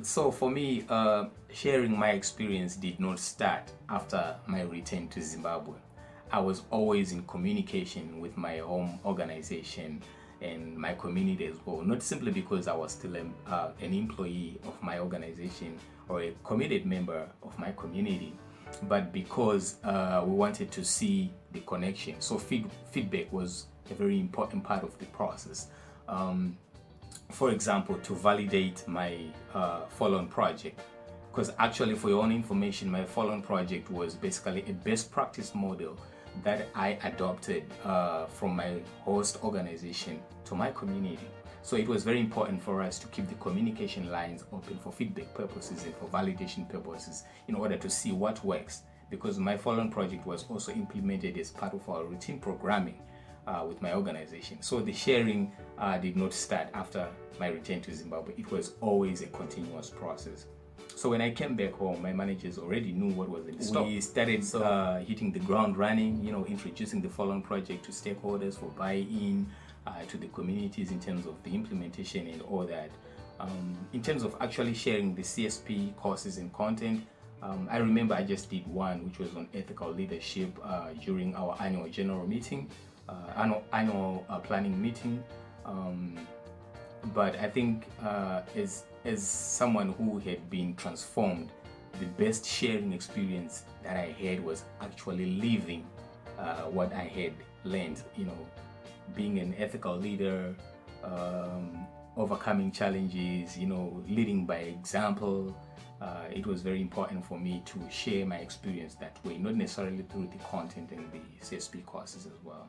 So for me, sharing my experience did not start after my return to Zimbabwe. I was always in communication with my home organization and my community as well, not simply because I was still an employee of my organization or a committed member of my community, but because we wanted to see the connection. So feedback was a very important part of the process. For example, to validate my follow-on project, because actually, for your own information, my follow-on project was basically a best practice model that I adopted from my host organization to my community. So it was very important for us to keep the communication lines open for feedback purposes and for validation purposes in order to see what works, because my follow-on project was also implemented as part of our routine programming with my organization. So the sharing did not start after my return to Zimbabwe. It was always a continuous process. So when I came back home, my managers already knew what was in stock. We started hitting the ground running, introducing the follow-on project to stakeholders for buy-in, to the communities in terms of the implementation and all that. In terms of actually sharing the CSP courses and content, I remember I just did one, which was on ethical leadership during our annual general meeting, annual planning meeting. But I think as someone who had been transformed, the best sharing experience that I had was actually living what I had learned, being an ethical leader, overcoming challenges, leading by example. It was very important for me to share my experience that way, not necessarily through the content and the CSP courses as well.